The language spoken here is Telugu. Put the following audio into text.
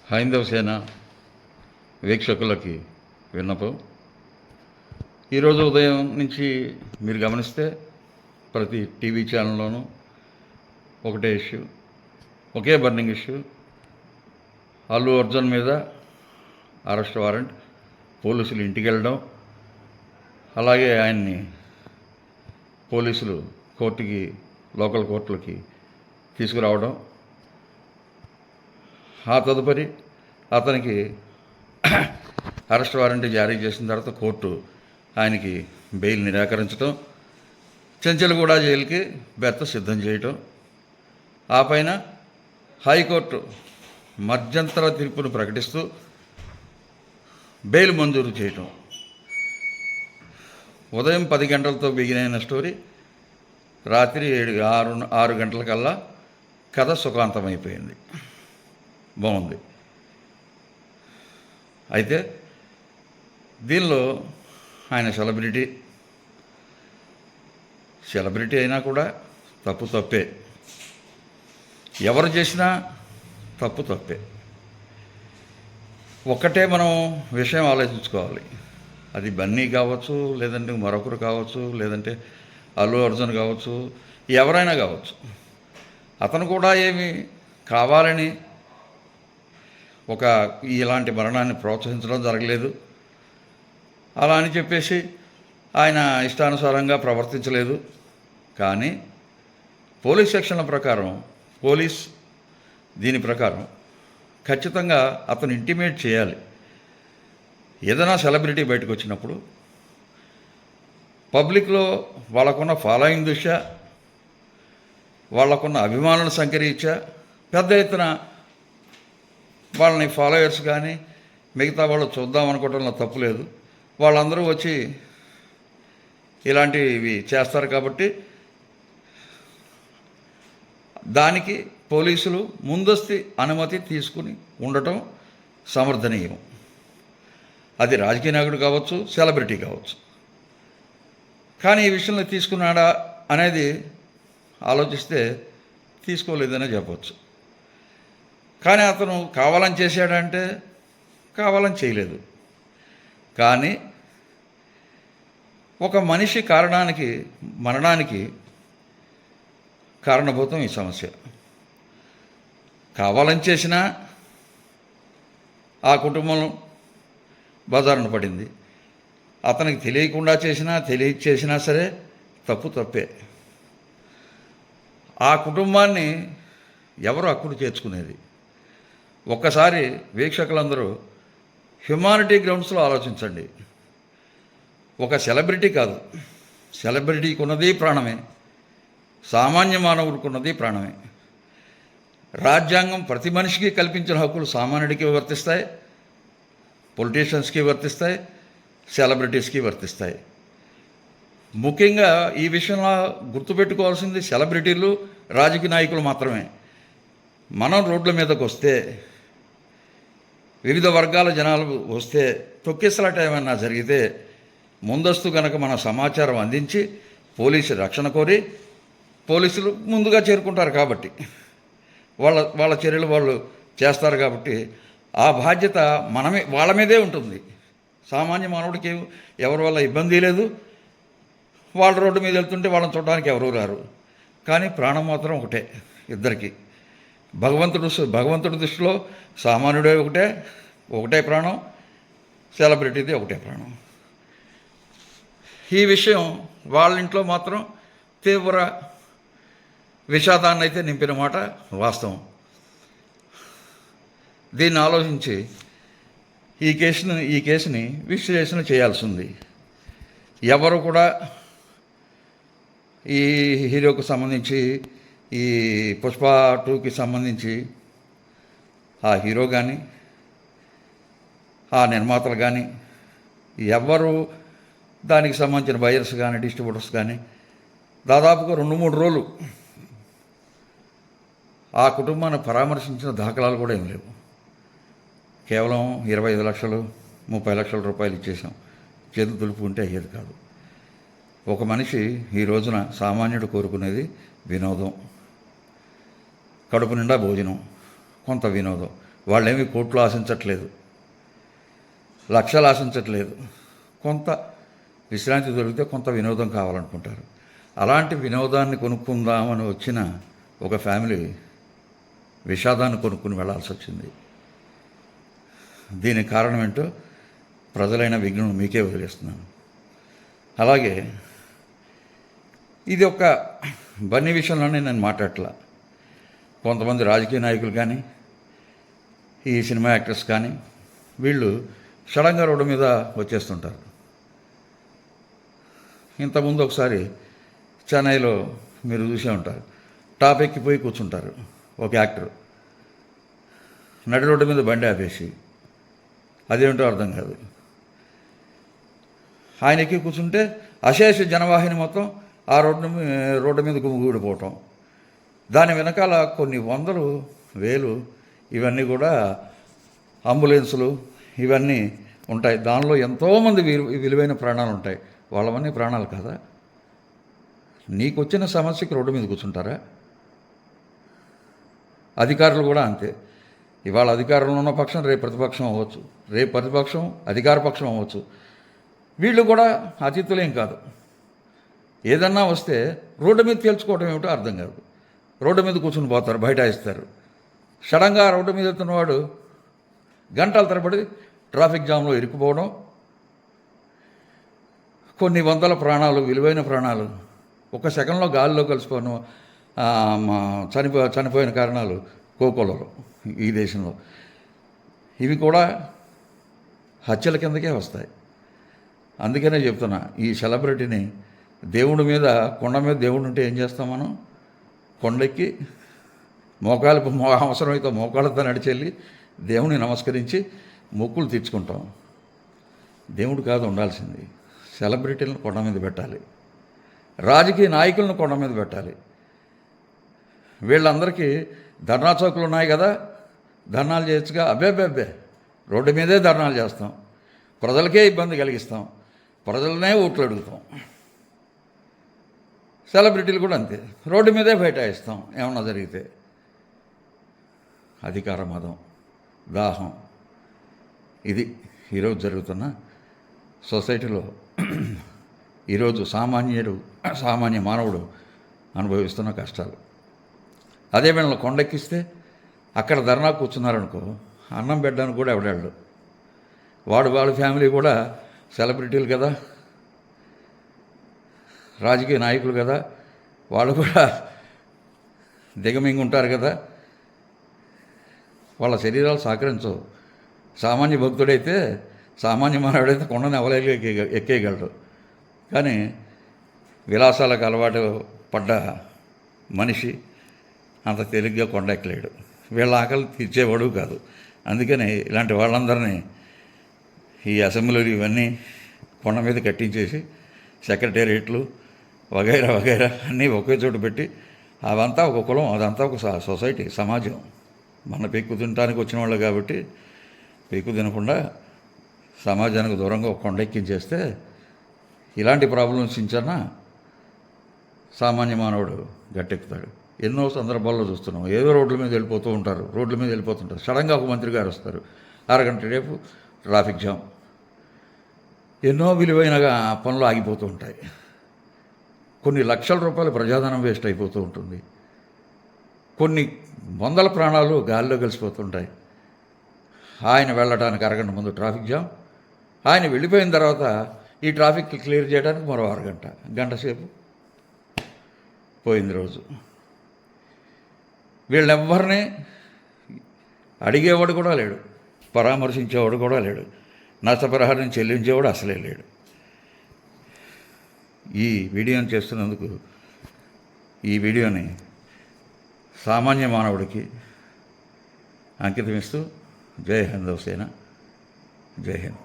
హైందవ సేన వీక్షకులకి విన్నపం. ఈరోజు ఉదయం నుంచి మీరు గమనిస్తే ప్రతి టీవీ ఛానల్లోనూ ఒకటే ఇష్యూ, ఒకే బర్నింగ్ ఇష్యూ. అల్లు అర్జున్ మీద అరెస్ట్ వారెంట్, పోలీసులు ఇంటికి వెళ్ళడం, అలాగే ఆయన్ని పోలీసులు కోర్టుకి, లోకల్ కోర్టులకి తీసుకురావడం, ఆ తదుపరి అతనికి అరెస్ట్ వారెంట్ జారీ చేసిన తర్వాత కోర్టు ఆయనకి బెయిల్ నిరాకరించడం, చెంచల్గూడ జైలుకి బెర్త సిద్ధం చేయటం, ఆ పైన హైకోర్టు మధ్యంతర తీర్పును ప్రకటిస్తూ బెయిల్ మంజూరు చేయటం. ఉదయం 10 గంటలతో బిగినైన స్టోరీ రాత్రి 6 గంటలకల్లా కథ సుఖాంతమైపోయింది. బాగుంది. అయితే దీనిలో ఆయన సెలబ్రిటీ అయినా కూడా తప్పే. ఎవరు చేసినా తప్పే. ఒక్కటే మనం విషయం ఆలోచించుకోవాలి. అది బన్నీ కావచ్చు, లేదంటే మరొకరు కావచ్చు, లేదంటే అల్లు అర్జున్ కావచ్చు, ఎవరైనా కావచ్చు. అతను కూడా ఏమి కావాలని ఇలాంటి మరణాన్ని ప్రోత్సహించడం జరగలేదు. అలా అని చెప్పేసి ఆయన ఇష్టానుసారంగా ప్రవర్తించలేదు. కానీ పోలీస్ సెక్షన్ల ప్రకారం, దీని ప్రకారం ఖచ్చితంగా అతను ఇంటిమేట్ చేయాలి. ఏదైనా సెలబ్రిటీ బయటకు వచ్చినప్పుడు పబ్లిక్లో వాళ్ళకున్న ఫాలోయింగ్ దృష్ట్యా, వాళ్ళకున్న అభిమానుల సంఖ్య రీత్యా పెద్ద ఎత్తున వాళ్ళని ఫాలోయర్స్ కానీ మిగతా వాళ్ళు చూద్దాం అనుకోవడంలో తప్పు లేదు. వాళ్ళందరూ వచ్చి ఇలాంటివి చేస్తారు కాబట్టి దానికి పోలీసులు ముందస్తు అనుమతి తీసుకుని ఉండటం సమర్థనీయం. అది రాజకీయ నాయకుడు కావచ్చు, సెలబ్రిటీ కావచ్చు. కానీ ఈ విషయంలో తీసుకున్నాడా అనేది ఆలోచిస్తే తీసుకోలేదనే చెప్పవచ్చు. కానీ అతను కావాలని చేశాడంటే కావాలని చేయలేదు. కానీ ఒక మనిషి మరణానికి కారణభూతం ఈ సమస్య. కావాలని చేసినా ఆ కుటుంబం బజారున పడింది. అతనికి తెలియకుండా చేసినా సరే తప్పే. ఆ కుటుంబాన్ని ఎవరు అక్కుడు చేర్చుకునేది? ఒక్కసారి వీక్షకులందరూ హ్యుమానిటీ గ్రౌండ్స్లో ఆలోచించండి. ఒక సెలబ్రిటీ కాదు, సెలబ్రిటీకి ఉన్నది ప్రాణమే, సామాన్య మానవుడికి ఉన్నది ప్రాణమే. రాజ్యాంగం ప్రతి మనిషికి కల్పించిన హక్కులు సామాన్యుడికి వర్తిస్తాయి, పొలిటీషియన్స్కి వర్తిస్తాయి, సెలబ్రిటీస్కి వర్తిస్తాయి. ముఖ్యంగా ఈ విషయంలో గుర్తుపెట్టుకోవాల్సింది సెలబ్రిటీలు, రాజకీయ నాయకులు మాత్రమే. మనం రోడ్ల మీదకు వస్తే, వివిధ వర్గాల జనాలు వస్తే, తొక్కిసలాట ఏమైనా జరిగితే ముందస్తు కనుక మన సమాచారం అందించి పోలీసు రక్షణ కోరి పోలీసులు ముందుగా చేరుకుంటారు కాబట్టి, వాళ్ళ చర్యలు వాళ్ళు చేస్తారు కాబట్టి ఆ బాధ్యత వాళ్ళ మీదే ఉంటుంది. సామాన్య మానవుడికి ఎవరి వల్ల ఇబ్బంది లేదు. వాళ్ళ రోడ్డు మీద వెళ్తుంటే వాళ్ళని చూడడానికి ఎవరూ రారు. కానీ ప్రాణం మాత్రం ఒకటే ఇద్దరికి. భగవంతుడి దృష్టిలో సామాన్యుడే ఒకటే ప్రాణం, సెలబ్రిటీది ఒకటే ప్రాణం. ఈ విషయం వాళ్ళ ఇంట్లో మాత్రం తీవ్ర విషాదాన్ని అయితే నింపిన మాట వాస్తవం. దీన్ని ఆలోచించి ఈ కేసుని విశ్లేషణ చేయాల్సి ఉంది. ఎవరు కూడా ఈ హీరోకు సంబంధించి, ఈ పుష్ప 2కి సంబంధించి ఆ హీరో కానీ, ఆ నిర్మాతలు కానీ, ఎవరు దానికి సంబంధించిన బయర్స్ కానీ, డిస్ట్రిబ్యూటర్స్ కానీ దాదాపుగా 2-3 రోజులు ఆ కుటుంబాన్ని పరామర్శించిన దాఖలాలు కూడా ఏం లేవు. కేవలం 25 లక్షలు 30 లక్షల రూపాయలు ఇచ్చేసాం, చేతులు దులుపుకుంటే అయ్యేది కాదు. ఒక మనిషి ఈ రోజున సామాన్యుడు కోరుకునేది వినోదం, కడుపు నిండా భోజనం, కొంత వినోదం. వాళ్ళేమీ కోట్లు ఆశించట్లేదు, లక్షలు ఆశించట్లేదు. కొంత విశ్రాంతి దొరికితే కొంత వినోదం కావాలనుకుంటారు. అలాంటి వినోదాన్ని కొనుక్కుందామని వచ్చిన ఒక ఫ్యామిలీ విషాదాన్ని కొనుక్కుని వెళ్లాల్సి వచ్చింది. దీనికి కారణం ఏంటో ప్రజలైన విఘ్నం మీకే వదిలేస్తున్నాను. అలాగే ఇది ఒక బన్నీ విషయంలోనే నేను మాట్లాడట్లా. కొంతమంది రాజకీయ నాయకులు కానీ ఈ సినిమా యాక్టర్స్ కానీ వీళ్ళు సడన్గా రోడ్డు మీద వచ్చేస్తుంటారు. ఇంతకుముందు ఒకసారి చెన్నైలో మీరు చూసే ఉంటారు, టాప్ ఎక్కిపోయి కూర్చుంటారు ఒక యాక్టర్, నడి రోడ్డు మీద బండి ఆపేసి. అదేమిటో అర్థం కాదు. ఆయన ఎక్కి కూర్చుంటే అశేష జనవాహిని మొత్తం ఆ రోడ్డు మీద గుమిగూడిపోవటం. దాని వెనకాల కొన్ని వందలు వేలు ఇవన్నీ కూడా అంబులెన్సులు ఇవన్నీ ఉంటాయి. దానిలో ఎంతోమంది విలువైన ప్రాణాలు ఉంటాయి. వాళ్ళవన్నీ ప్రాణాలు కాదా? నీకు వచ్చిన సమస్యకి రోడ్డు మీద కూర్చుంటారా? అధికారులు కూడా అంతే. ఇవాళ అధికారంలో ఉన్న పక్షం రేపు ప్రతిపక్షం అవ్వచ్చు, రేపు ప్రతిపక్షం అధికార పక్షం అవ్వచ్చు. వీళ్ళు కూడా అతిథులేం కాదు. ఏదన్నా వస్తే రోడ్డు మీద తేల్చుకోవడం ఏమిటో అర్థం కాదు. రోడ్డు మీద కూర్చుని పోతారు, బైఠాయిస్తారు. సడన్గా రోడ్డు మీద వెళ్తున్నవాడు గంటల తరబడి ట్రాఫిక్ జామ్లో ఇరుక్కుపోవడం, కొన్ని వందల ప్రాణాలు, విలువైన ప్రాణాలు ఒక సెకండ్లో గాలిలో కలిసిపోవడం, చనిపోయిన కారణాలు కోకోలలో ఈ దేశంలో. ఇవి కూడా హత్యల కిందకే వస్తాయి. అందుకనే చెప్తున్నా, ఈ సెలబ్రిటీని దేవుడి మీద, కొండ మీద దేవుడు ఉంటే ఏం చేస్తాం మనం? కొండెక్కి అవసరమైతే మోకాళ్ళతో నడిచెళ్ళి దేవుని నమస్కరించి మొక్కులు తీర్చుకుంటాం. దేవుడు కాదు ఉండాల్సింది, సెలబ్రిటీలను కొండ మీద పెట్టాలి, రాజకీయ నాయకులను కొండ మీద పెట్టాలి. వీళ్ళందరికీ ధర్నా చౌకులు ఉన్నాయి కదా, ధర్నాలు చేయొచ్చుగా. అబ్బే రోడ్డు మీదే ధర్నాలు చేస్తాం, ప్రజలకే ఇబ్బంది కలిగిస్తాం, ప్రజలనే ఓట్లు అడుగుతాం. సెలబ్రిటీలు కూడా అంతే, రోడ్డు మీదే బైఠాయిస్తాం ఏమన్నా జరిగితే. అధికార మదం, దాహం, ఇది ఈరోజు జరుగుతున్న సొసైటీలో ఈరోజు సామాన్య మానవుడు అనుభవిస్తున్న కష్టాలు. అదే వీళ్ళని కొండెక్కిస్తే అక్కడ ధర్నా కూర్చున్నారనుకో, అన్నం పెట్టడానికి కూడా ఎవడాళ్ళు. వాళ్ళ ఫ్యామిలీ కూడా సెలబ్రిటీలు కదా, రాజకీయ నాయకులు కదా, వాళ్ళు కూడా దిగమింగి ఉంటారు కదా, వాళ్ళ శరీరాలు సహకరించవు. సామాన్య భక్తుడైతే, సామాన్య మానవుడైతే కొండని అవలేలు ఎక్కేయగలడు. కానీ విలాసాలకు అలవాటు పడ్డ మనిషి అంత తేలిగ్గా కొండ ఎక్కలేడు. వీళ్ళ ఆకలి తీర్చేవాడు కాదు. అందుకని ఇలాంటి వాళ్ళందరినీ ఈ అసెంబ్లీలు ఇవన్నీ కొండ మీద కట్టించేసి సెక్రటేరియట్లు వగైరా అన్నీ ఒకే చోటు పెట్టి, అవంతా ఒక కులం, అదంతా ఒక సొసైటీ, సమాజం. మన పెక్కు తినటానికి వచ్చిన వాళ్ళు కాబట్టి పెక్కు తినకుండా సమాజానికి దూరంగా ఒక కొండెక్కించేస్తే ఇలాంటి ప్రాబ్లమ్స్ నుంచన్నా సామాన్య మానవుడు గట్టెక్కుతాడు. ఎన్నో సందర్భాల్లో చూస్తున్నాం. ఏదో రోడ్ల మీద వెళ్ళిపోతుంటారు. సడన్గా ఒక మంత్రి గారు వస్తారు, అరగంట రేపు ట్రాఫిక్ జామ్, ఎన్నో విలువైన పనులు ఆగిపోతూ ఉంటాయి. కొన్ని లక్షల రూపాయల ప్రజాధనం వేస్ట్ అయిపోతూ ఉంటుంది. కొన్ని వందల ప్రాణాలు గాలిలో కలిసిపోతుంటాయి. ఆయన వెళ్ళడానికి అరగంట ముందు ట్రాఫిక్ జామ్, ఆయన వెళ్ళిపోయిన తర్వాత ఈ ట్రాఫిక్ క్లియర్ చేయడానికి మరో గంట సేపు పోయింది రోజు. వీళ్ళెవ్వరినీ అడిగేవాడు కూడా లేడు, పరామర్శించేవాడు కూడా లేడు, నష్టపరిహారం చెల్లించేవాడు అసలే లేడు. ఈ వీడియోని చేస్తున్నందుకు, ఈ వీడియోని సామాన్య మానవుడికి అంకితం ఇస్తూ జై హింద్ సేన, జై హింద్.